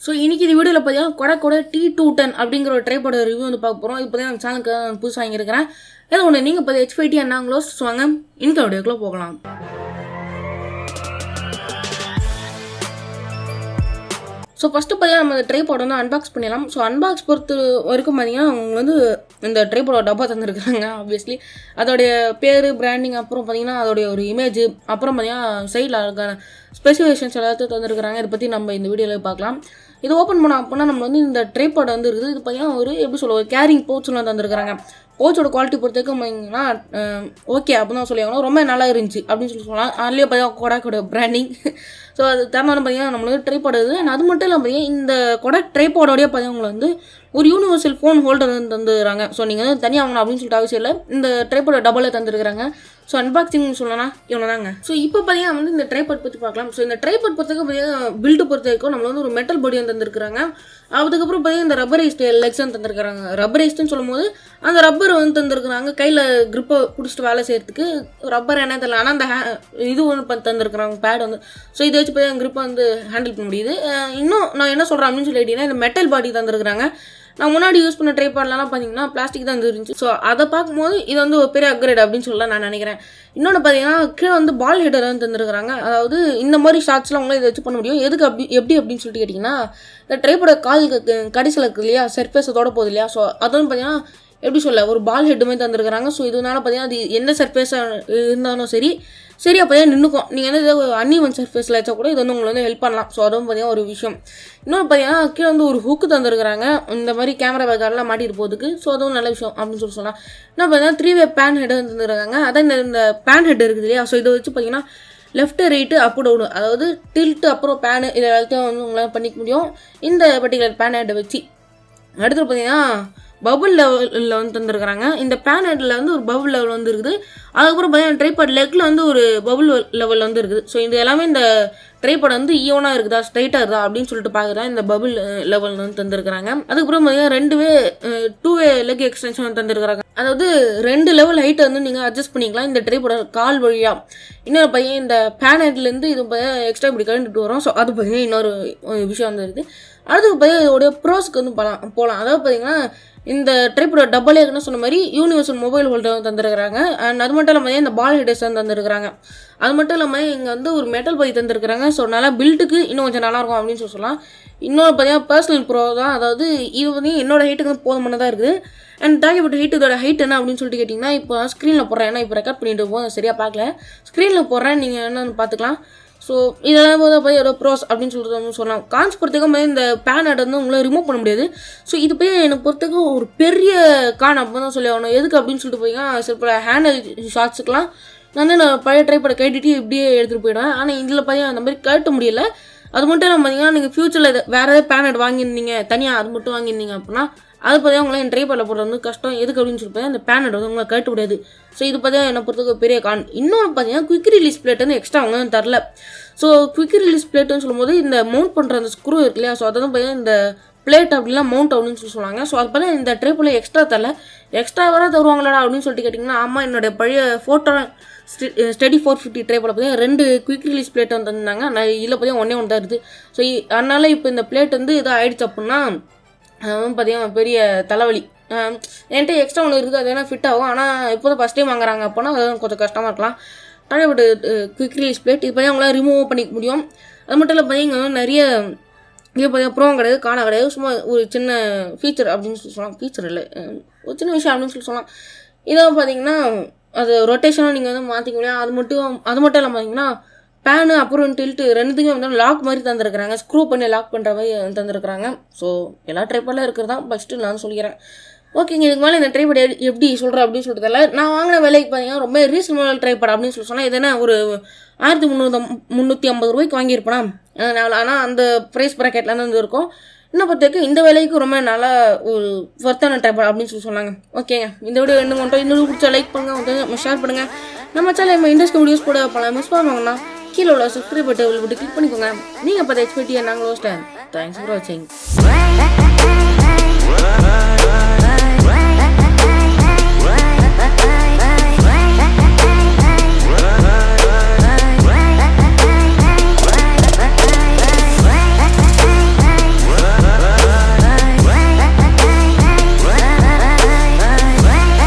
So இன்றைக்கி இந்த வீடியோவில் பார்த்தீங்கன்னா Kodak T210 அப்படிங்கிற ஒரு ட்ரைபாட் ரிவ்யூ வந்து பார்க்க போகிறோம். இது பார்த்தீங்கன்னா நம்ம சேனலுக்கு புதுசாக வாங்கியிருக்கிறேன். ஏதோ ஒன்று நீங்கள் இப்போ H5T என்னாங்களோ வாங்க இந்த வீடியோக்குள்ளே போகலாம். ஸோ ஃபஸ்ட்டு பார்த்தீங்கன்னா நம்ம இந்த ட்ரைபாட் வந்து அன்பாக்ஸ் பண்ணிடலாம். ஸோ அன்பாக்ஸ் பொறுத்த வரைக்கும் பார்த்தீங்கன்னா அவங்க வந்து இந்த ட்ரைபாடோட டப்பா தந்துருக்காங்க. ஆப்வியஸ்லி அதோடைய பேர், பிராண்டிங், அப்புறம் பார்த்தீங்கன்னா அதோடைய ஒரு இமேஜ், அப்புறம் பார்த்தீங்கன்னா சைடில் அதுக்கான ஸ்பெசிஃபிகேஷன்ஸ் எல்லாத்தையும் தந்துருக்காங்க. இதை பற்றி நம்ம இந்த வீடியோவில் பார்க்கலாம். இது ஓப்பன் பண்ணோம் அப்படின்னா நம்ம வந்து இந்த ட்ரைபாட் வந்து இருக்குது. இது பார்த்தீங்கன்னா ஒரு எப்படி சொல்ல ஒரு கேரிங் பவுச்லாம் தந்துருக்காங்க. பவுச்சோட குவாலிட்டி பொறுத்தவரைக்கும் பார்த்தீங்கன்னா ஓகே அப்படின்னு தான் சொல்லியாங்க. ரொம்ப நல்லா இருந்துச்சு அப்படின்னு சொல்லலாம். அதுலேயே பார்த்தீங்கன்னா Kodakோட பிராண்டிங். ஸோ அது தரமான பார்த்தீங்கன்னா நம்மளுக்கு ட்ரைபாட் இது. அது மட்டும் இல்லாமல் பார்த்தீங்கன்னா இந்த Kodak ட்ரைபாடோடைய பார்த்தீங்கன்னா வந்து ஒரு யூனிவர்சல் ஃபோன் ஹோல்டர் வந்து தந்துடுறாங்க. ஸோ நீங்கள் வந்து தனியாக வாங்கணும் அப்படின்னு சொல்லிட்டு அவசியம் இல்லை. இந்த ட்ரைபாடோட டபுளில் தந்துருக்காங்க. ஸோ அன்பாக்சிங் சொல்லலாம் இவ்வளோ தாங்க. ஸோ இப்போ பார்த்தீங்கன்னா வந்து இந்த ட்ரைபாட் பற்றி பார்க்கலாம். ஸோ இந்த ட்ரைபாட் பொறுத்தவரைக்கும் பார்த்தீங்கன்னா பில்டு பொறுத்த வரைக்கும் நம்மள வந்து ஒரு மெட்டல் பாடி வந்து தந்துருக்காங்க. அதுக்கப்புறம் பார்த்தீங்கன்னா இந்த ரப்பரைஸ்டு லெக்ஸ் வந்து தந்துருக்காங்க. ரப்பரைஸ்டுன்னு சொல்லும் போது அந்த ரப்பர் வந்து தந்துருக்குறாங்க. கையில் க்ரிப்பை பிடிச்சிட்டு வேலை செய்யறதுக்கு ரப்பர் என்ன தெரியல, ஆனால் அந்த இது ஒன்று தந்துருக்குறாங்க பேட் வந்து. ஸோ இதை வச்சு பார்த்தீங்கன்னா க்ரிப்பை வந்து ஹேண்டில் பண்ண முடியுது. இன்னும் நான் என்ன சொல்கிறேன் அப்படின்னு சொல்லிட்டீங்கன்னா இந்த மெட்டல் பாடி தந்துருக்குறாங்க. நான் முன்னாடி யூஸ் பண்ண ட்ரைபாட்லாம் பார்த்தீங்கன்னா பிளாஸ்டிக் தான் இருந்துச்சு. ஸோ அதை பார்க்கும்போது இது வந்து ஒரு பெரிய அப்கிரேட் அப்படின்னு சொல்லலாம் நான் நினைக்கிறேன். இன்னொன்று பார்த்தீங்கன்னா கீழே வந்து பால் ஹெட்டர் வந்து தந்துருக்குறாங்க. அதாவது இந்த மாதிரி ஷார்ட்ஸ்லாம் உங்களால் இதை வச்சு பண்ண முடியும். எதுக்கு எப்படி அப்படின்னு சொல்லிட்டு கேட்டிங்கன்னா இந்த ட்ரைபாட கால் கடைசியில் இருக்குது இல்லையா, சர்ஃபேஸை தொட போகுது இல்லையா. ஸோ அது வந்து பார்த்தீங்கன்னா எப்படி சொல்ல ஒரு பால் ஹெட்டு மாதிரி தந்துருக்குறாங்க. ஸோ இதனால பார்த்தீங்கன்னா அது எந்த சர்ஃபேஸாக இருந்தாலும் சரி அப்போ தான் நின்றுக்கும். நீங்கள் வந்து ஏதாவது அன்இவன் சர்ஃபேஸில் வச்சா கூட இது வந்து உங்களுக்கு வந்து ஹெல்ப் பண்ணலாம். ஸோ அதுவும் பார்த்தீங்கன்னா ஒரு விஷயம். இன்னொன்று பார்த்தீங்கன்னா கீழே வந்து ஒரு ஹுக்கு தந்துருக்குறாங்க இந்த மாதிரி கேமரா பேக்கார்டெலாம் மாட்டிட்டு போகிறதுக்கு. ஸோ அதுவும் நல்ல விஷயம் அப்படின்னு சொல்லலாம். இன்னும் பார்த்தீங்கன்னா 3-way பேன் ஹெட் வந்து தந்துருக்காங்க. அதான் இந்த பேன் ஹெட் இருக்குது இல்லையா. ஸோ இதை வச்சு பார்த்தீங்கன்னா லெஃப்ட்டு ரைட்டு அப்பு டவுனு, அதாவது டில்ட்டு அப்புறம் பேனு இதை எல்லாத்தையும் வந்து உங்களால் பண்ணிக்க முடியும் இந்த பர்டிகுலர் பேன் ஹெட்டை வச்சு. அடுத்து பார்த்தீங்கன்னா பபுள் லெவலில் வந்து தந்துருக்குறாங்க. இந்த பேன் ஹெட்டில் வந்து ஒரு பபுள் லெவல் வந்து இருக்குது. அதுக்கப்புறம் பார்த்தீங்கன்னா ட்ரைபாட் லெக்கில் வந்து ஒரு பபுள் லெவல் வந்து இருக்குது. ஸோ இது எல்லாமே இந்த ட்ரைபாட் வந்து ஈவனாக இருக்குதா, ஸ்ட்ரைட்டாக இருக்குதா அப்படின்னு சொல்லிட்டு பார்க்குறா இந்த பபுள் லெவல் வந்து தந்துருக்குறாங்க. அதுக்கப்புறம் பார்த்தீங்கன்னா 2-way லெக் எக்ஸ்டென்ஷன் வந்து தந்துருக்குறாங்க. அதாவது 2 லெவல் ஹைட்டை வந்து நீங்கள் அட்ஜஸ்ட் பண்ணிக்கலாம் இந்த ட்ரைபாட் கால் வழியாக. இன்னொரு பையன் இந்த பேன் ஹெட்லேருந்து இது பார்த்தீங்கன்னா எக்ஸ்ட்ரா இப்படி கழண்டுட்டு வரும். ஸோ அது பார்த்தீங்கன்னா இன்னொரு விஷயம் வந்து இருக்குது. அடுத்து பார்த்தீங்கன்னா இதோடைய ப்ரோஸ்க்கு வந்து போகலாம். அதாவது பார்த்தீங்கன்னா இந்த ட்ரைபாட் டபுள் ஏன்னு சொன்ன மாதிரி யூனிவர்சல் மொபைல் ஹோல்டர் தந்துருக்குறாங்க. அண்ட் அது மட்டும் இல்லாமல் இந்த பால் ஹெட்டர்ஸ் வந்து தந்துருக்குறாங்க. அது மட்டும் இல்லாமல் இங்கே வந்து ஒரு மெட்டல் பை தந்துருக்குறாங்க. ஸோ நல்லா பில்ட்டுக்கு இன்னும் கொஞ்சம் நல்லாயிருக்கும் அப்படின்னு சொல்லலாம். இன்னொரு பார்த்தீங்கன்னா பர்சனல் ப்ரோ தான். அதாவது இது வந்து என்னோட ஹைட்டுக்கு வந்து போதுமானதாக இருக்குது. அண்ட் தேவைப்பட்ட ஹைட் இதோட ஹைட் என்ன அப்படின்னு சொல்லிட்டு கேட்டிங்கன்னா இப்போ ஸ்க்ரீனில் போடுறேன். ஏன்னா இப்போ ரெக்கார்ட் பண்ணிட்டு போது சரியாக பார்க்கல. ஸ்க்ரீனில் போடுறேன், நீங்கள் என்னன்னு பார்த்துக்கலாம். ஸோ இதெல்லாம் போது போய் ஒரு ப்ரோஸ் அப்படின்னு சொல்லிட்டு வந்து சொல்லலாம். கான்ஸ் பொறுத்தவரைக்கும் போய் இந்த பேன் ஹெட் வந்து உங்களால் ரிமூவ் பண்ண முடியாது. ஸோ இது போய் எனக்கு பொறுத்தவரைக்கும் ஒரு பெரிய கான் அப்போ தான் சொல்லி ஆகணும். எதுக்கு அப்படின்னு சொல்லிட்டு போய்ங்கன்னா சில ஹேண்டில் ஷாட்ஸுக்கெலாம் நான் வந்து நான் பழைய ட்ரைபாடை கட்டிட்டு இப்படியே எடுத்துகிட்டு போயிடுவேன். ஆனால் இதில் பார்த்தீங்கன்னா அந்த மாதிரி கட்ட முடியல. அது மட்டும் இல்லாமல் பார்த்தீங்கன்னா நீங்கள் ஃப்யூச்சரில் வேறு ஏதாவது பேன் ஹெட் வாங்கியிருந்தீங்க தனியாக அது மட்டும் வாங்கியிருந்தீங்க அப்படின்னா அது பார்த்தீங்கன்னா உங்களால் என் ட்ரைபாடில் போடுறது வந்து கஷ்டம். எதுக்கு அப்படின்னு சொல்லிட்டு அந்த பேன் ஹெட் வந்து உங்களை கட்ட முடியாது. ஸோ இது பார்த்தீங்கன்னா என்னை பொறுத்தவரைக்கும் பெரிய கான். இன்னொன்று பார்த்தீங்கன்னா குயிக் ரிலீஸ் பிளேட் வந்து எக்ஸ்ட்ரா அவங்க வந்து தரல. ஸோ குயிக் ரிலீஸ் பிளேட்டுன்னு சொல்லும்போது இந்த மவுண்ட் பண்ணுற அந்த ஸ்க்ரூ இருக்கு இல்லையா. ஸோ அதை தான் பார்த்தீங்கன்னா இந்த பிளேட் அப்படிலாம் மவுண்ட் அப்படின்னு சொல்லுவாங்க. ஸோ அது பார்த்தீங்கன்னா இந்த ட்ரைபாடில் எக்ஸ்ட்ரா தரல. எக்ஸ்ட்ரா வர தருவாங்களா அப்படின்னு சொல்லிட்டு கேட்டிங்கன்னா ஆமாம், என்னுடைய பழைய ஃபோட்டோ ஸ்டடி 450 ட்ரைபாடில் பார்த்தீங்கன்னா 2 குயிக் ரிலீஸ் பிளேட் வந்து தந்தாங்க. நான் இதில் பார்த்தீங்கன்னா ஒன்று தான் இருக்குது. ஸோ அதனால் இப்போ இந்த பிளேட் வந்து இதாக ஆயிடுச்சு அப்படின்னா அது வந்து பார்த்தீங்கன்னா பெரிய தலைவலி. என்கிட்ட எக்ஸ்ட்ரா ஒன்று இருக்குது, அது வேணால் ஃபிட் ஆகும். ஆனால் இப்போ தான் ஃபஸ்ட் டைம் வாங்குறாங்க அப்படின்னா அது கொஞ்சம் கஷ்டமாக இருக்கலாம். ட்ரைபாட் குயிக் ரிலீஸ் பிளேட் இது பார்த்தீங்கன்னா அவங்களால ரிமூவ் பண்ணிக்க முடியும். அது மட்டும் இல்லை பார்த்தீங்கன்னா வந்து நிறைய இது பார்த்தீங்கன்னா ப்ரோவும் கிடையாது, காண கிடையாது. சும்மா ஒரு சின்ன ஃபீச்சர் அப்படின்னு சொல்லலாம். ஃபீச்சர் இல்லை, ஒரு சின்ன விஷயம் அப்படின்னு சொல்லலாம். இதை பார்த்தீங்கன்னா அது ரொட்டேஷனாக நீங்கள் வந்து மாற்றிக்க முடியும். அது மட்டும் இல்லாமல் பார்த்தீங்கன்னா பேனு அப்புறம் டில்ட்டு ரெண்டுத்துக்குமே வந்து லாக் மாதிரி தந்துருக்குறாங்க. ஸ்க்ரூ பண்ணி லாக் பண்ணுற மாதிரி தந்துருக்குறாங்க. ஸோ எல்லா ட்ரைபாடில் இருக்கிறதா ஃபஸ்ட்டு நான் சொல்லிக்கிறேன். ஓகேங்க, இதுக்கு மேலே இந்த ட்ரைபாட் எப்படி சொல்கிறேன் அப்படின்னு சொல்லிட்டு தெரியல. நான் வாங்கின விலைக்கு பார்த்தீங்கன்னா ரொம்ப ரீசனபிள் ட்ரைபாட் அப்படின்னு சொல்லி சொன்னால் இது என்ன ஒரு 1350 ரூபாய்க்கு வாங்கியிருப்பேனா. ஆனால் அந்த ப்ரைஸ் ப்ராக்கெட்டில் தான் இருக்கும். இன்னும் பொறுத்தவரைக்கும் இந்த விலைக்கு ரொம்ப நல்லா ஒரு ஒர்த்தான ட்ரைபாட் அப்படின்னு சொல்லி சொன்னாங்க. ஓகேங்க, இந்த வீடியோ ரெண்டு மட்டும் இன்னொரு பிடிச்சா லைக் பண்ணுங்கள், ஷேர் பண்ணுங்கள். நம்ம சேனல் நம்ம இண்டஸ்ட்ரி வீடியோஸ் கூட பல மிஸ் பண்ணுவாங்கன்னா கீழே உள்ள சப்ஸ்கிரைப் பட்டன் விட்டு கிளிக் பண்ணிக்கோங்க. நீங்கள் இப்போ H5T நாங்கள் தேங்க்ஸ் ஃபார் வாட்சிங்.